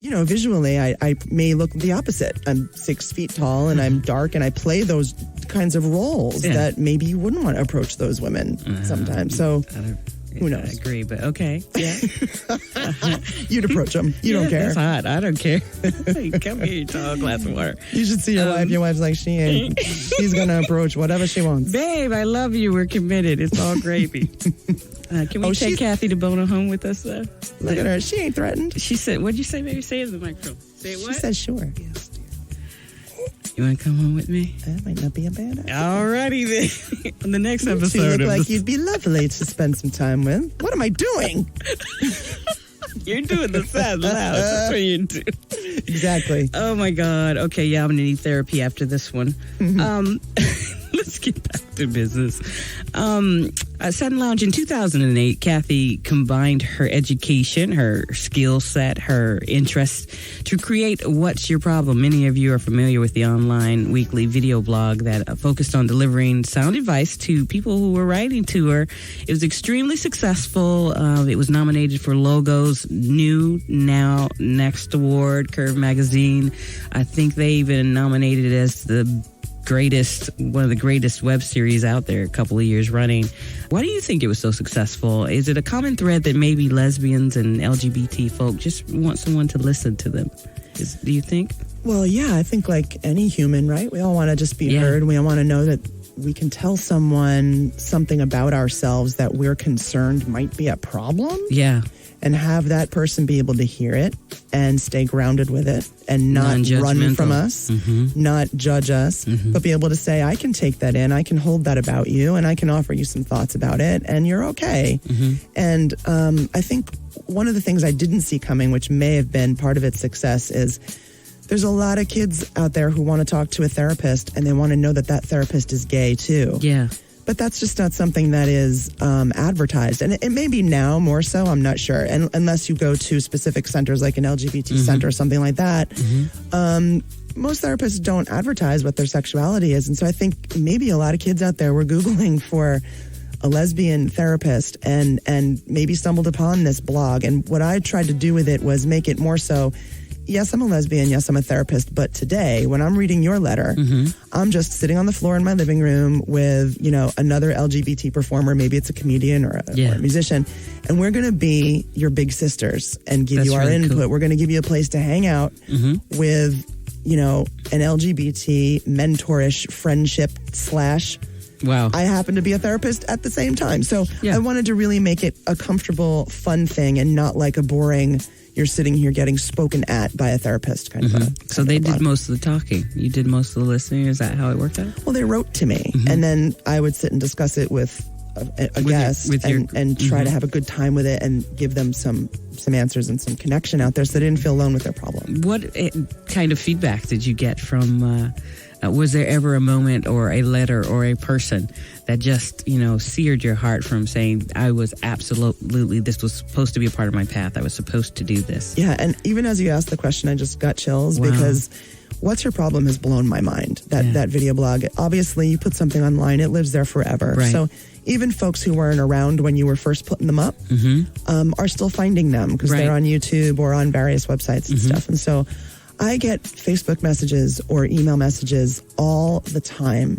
visually, I may look the opposite. I'm 6 feet tall and I'm dark and I play those kinds of roles that maybe you wouldn't want to approach those women sometimes. So who knows? I agree, but okay. Yeah. You'd approach them. You don't care. It's hot. I don't care. Come here, tall glass of water. You should see your wife. Your wife's like, she's going to approach whatever she wants. Babe, I love you. We're committed. It's all gravy. Can we take Cathy Debuono home with us, though? Look at her. She ain't threatened. She said, what'd you say? Maybe say it in the microphone. Say what? She said, sure. Yes, dear. You want to come home with me? That might not be a bad idea. All righty, then. On the next episode. You look like you'd be lovely to spend some time with. What am I doing? You're doing the Satin Lounge. That's what you do. Exactly. Oh, my God. Okay, yeah, I'm going to need therapy after this one. Let's get back to business. Satin Lounge in 2008, Cathy combined her education, her skill set, her interest to create What's Your Problem? Many of you are familiar with the online weekly video blog that focused on delivering sound advice to people who were writing to her. It was extremely successful. It was nominated for Logo's New Now Next Award, Curve Magazine. I think they even nominated it as one of the greatest web series out there a couple of years running. Why do you think it was so successful? Is it a common thread that maybe lesbians and LGBT folk just want someone to listen to them? Do you think? Well, yeah, I think like any human, right? We all want to just be heard. We all want to know that we can tell someone something about ourselves that we're concerned might be a problem. Yeah. And have that person be able to hear it and stay grounded with it and not run from us, not judge us, but be able to say, I can take that in, I can hold that about you, and I can offer you some thoughts about it, and you're okay. And I think one of the things I didn't see coming, which may have been part of its success, is there's a lot of kids out there who want to talk to a therapist, and they want to know that that therapist is gay, too. Yeah. But that's just not something that is advertised. And it may be now more so, I'm not sure. And unless you go to specific centers like an LGBT center or something like that, most therapists don't advertise what their sexuality is. And so I think maybe a lot of kids out there were Googling for a lesbian therapist and maybe stumbled upon this blog. And what I tried to do with it was make it more so, yes, I'm a lesbian. Yes, I'm a therapist. But today, when I'm reading your letter, I'm just sitting on the floor in my living room with, another LGBT performer. Maybe it's a comedian or a musician. And we're going to be your big sisters and give you our really input. Cool. We're going to give you a place to hang out with, an LGBT mentorish friendship / Wow. I happen to be a therapist at the same time. So I wanted to really make it a comfortable, fun thing and not like a boring, you're sitting here getting spoken at by a therapist kind of a. So they did most of the talking. You did most of the listening. Is that how it worked out? Well, they wrote to me and then I would sit and discuss it with a guest and try to have a good time with it and give them some answers and some connection out there so they didn't feel alone with their problem. What kind of feedback did you get from, was there ever a moment or a letter or a person that just, seared your heart from saying, I was absolutely, this was supposed to be a part of my path. I was supposed to do this. Yeah. And even as you asked the question, I just got chills because What's Your Problem has blown my mind. That video blog, obviously you put something online, it lives there forever. Right. So even folks who weren't around when you were first putting them up are still finding them because they're on YouTube or on various websites and stuff. And so I get Facebook messages or email messages all the time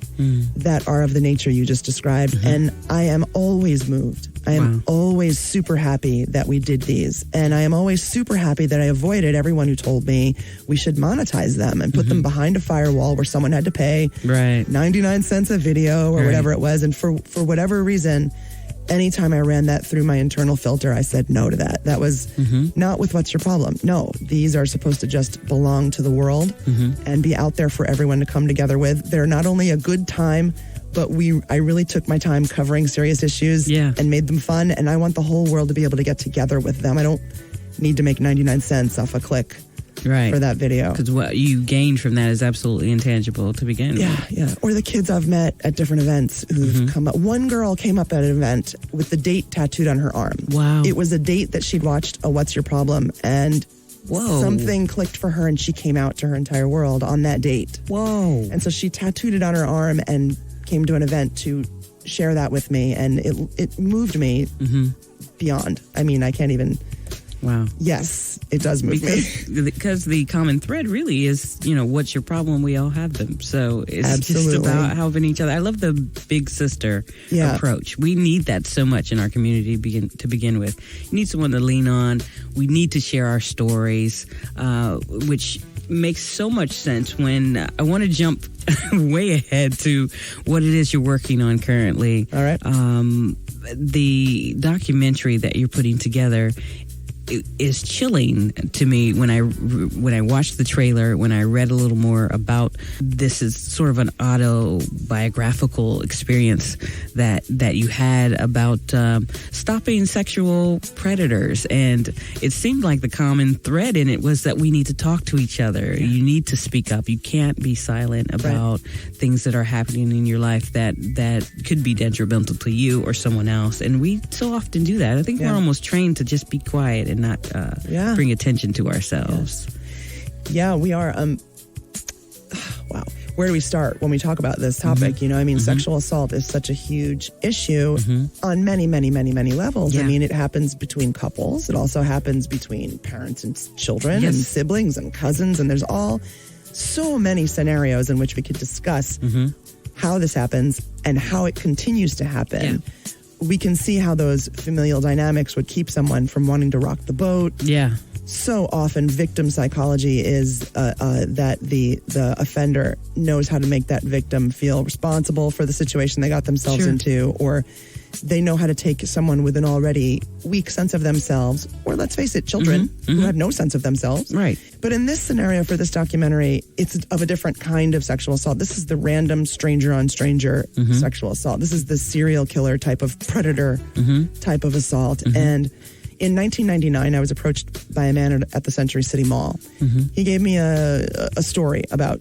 that are of the nature you just described. And I am always moved. I am always super happy that we did these. And I am always super happy that I avoided everyone who told me we should monetize them and put them behind a firewall where someone had to pay 99 cents a video or whatever it was. And for whatever reason, anytime I ran that through my internal filter, I said no to that. That was not with What's Your Problem. No, these are supposed to just belong to the world and be out there for everyone to come together with. They're not only a good time, but I really took my time covering serious issues and made them fun. And I want the whole world to be able to get together with them. I don't need to make 99 cents off a click for that video. Because what you gained from that is absolutely intangible to begin with. Yeah. Or the kids I've met at different events who've come up. One girl came up at an event with the date tattooed on her arm. Wow. It was a date that she'd watched a What's Your Problem, and something clicked for her, and she came out to her entire world on that date. Whoa. And so she tattooed it on her arm and came to an event to share that with me, and it moved me beyond. I mean, I can't even Wow. Yes, it does move me. Because the common thread really is, what's your problem? We all have them. So it's Absolutely. just about helping each other. I love the big sister approach. We need that so much in our community to begin with. You need someone to lean on. We need to share our stories, which makes so much sense when I want to jump way ahead to what it is you're working on currently. All right. The documentary that you're putting together is chilling to me when I watched the trailer, when I read a little more about this. Is sort of an autobiographical experience that you had about stopping sexual predators, and it seemed like the common thread in it was that we need to talk to each other. You need to speak up. You can't be silent about things that are happening in your life that could be detrimental to you or someone else, and we so often do that. I think we're almost trained to just be quiet and not bring attention to ourselves. Yeah, we are. Wow. Where do we start when we talk about this topic? Sexual assault is such a huge issue on many, many, many, many levels. Yeah. I mean, it happens between couples. It also happens between parents and children and siblings and cousins. And there's so many scenarios in which we could discuss how this happens and how it continues to happen. Yeah. We can see how those familial dynamics would keep someone from wanting to rock the boat. Yeah. So often victim psychology is that the offender knows how to make that victim feel responsible for the situation they got themselves into, or they know how to take someone with an already weak sense of themselves, or let's face it, children who have no sense of themselves. Right. But in this scenario for this documentary, it's of a different kind of sexual assault. This is the random stranger on stranger sexual assault. This is the serial killer type of predator type of assault. And in 1999, I was approached by a man at the Century City Mall. He gave me a story about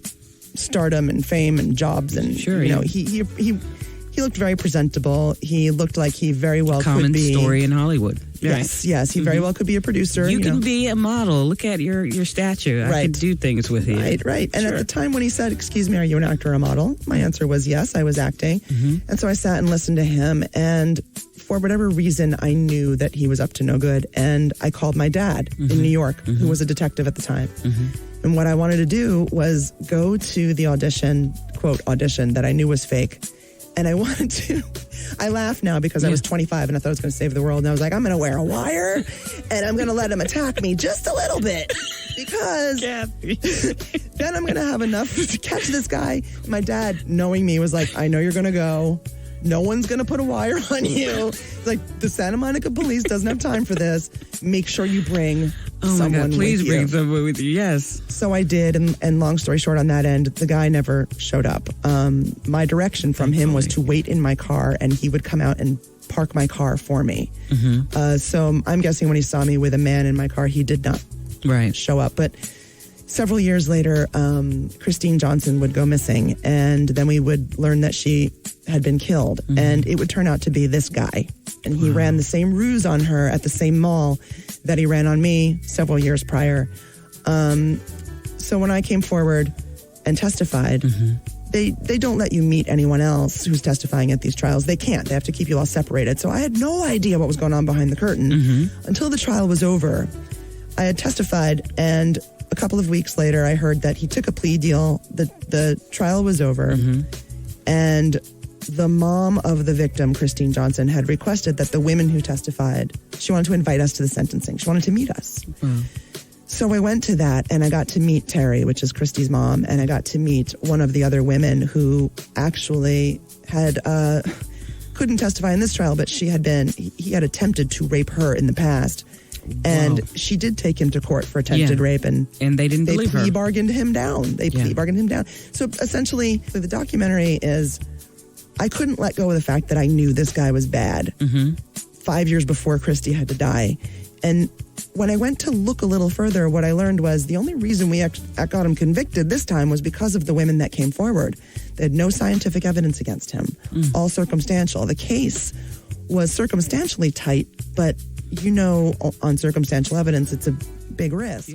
stardom and fame and jobs, and he looked very presentable. He looked like he very well could be. Common story in Hollywood. Yes, yes. He very well could be a producer. You can be a model. Look at your statue. I could do things with you. Right. And at the time when he said, "Excuse me, are you an actor or a model?" my answer was yes, I was acting. And so I sat and listened to him, and for whatever reason, I knew that he was up to no good. And I called my dad in New York, who was a detective at the time. And what I wanted to do was go to the audition, quote, audition that I knew was fake. And I wanted to, I laugh now because I was 25 and I thought I was going to save the world. And I was like, I'm going to wear a wire and I'm going to let him attack me just a little bit because then I'm going to have enough to catch this guy. My dad, knowing me, was like, I know you're going to go. No one's going to put a wire on you. It's like, the Santa Monica police doesn't have time for this. Make sure you bring someone please with you. Bring someone with you, yes. So I did, and long story short on that end, the guy never showed up. My direction from him was to wait in my car, and he would come out and park my car for me. So I'm guessing when he saw me with a man in my car, he did not show up. But several years later, Christine Johnson would go missing, and then we would learn that she had been killed, and it would turn out to be this guy. And he ran the same ruse on her at the same mall that he ran on me several years prior. So when I came forward and testified, they don't let you meet anyone else who's testifying at these trials. They can't. They have to keep you all separated. So I had no idea what was going on behind the curtain until the trial was over. I had testified, and a couple of weeks later, I heard that he took a plea deal. The trial was over, and the mom of the victim, Christine Johnson, had requested that the women who testified, she wanted to invite us to the sentencing. She wanted to meet us. So I went to that, and I got to meet Terry, which is Christy's mom, and I got to meet one of the other women who actually had couldn't testify in this trial, but he had attempted to rape her in the past. And she did take him to court for attempted rape, and they didn't believe her. They bargained him down. Bargained him down. So essentially, the documentary is, I couldn't let go of the fact that I knew this guy was bad 5 years before Christy had to die. And when I went to look a little further, what I learned was the only reason we got him convicted this time was because of the women that came forward. They had no scientific evidence against him, all circumstantial. The case was circumstantially tight, but on circumstantial evidence, it's a big risk.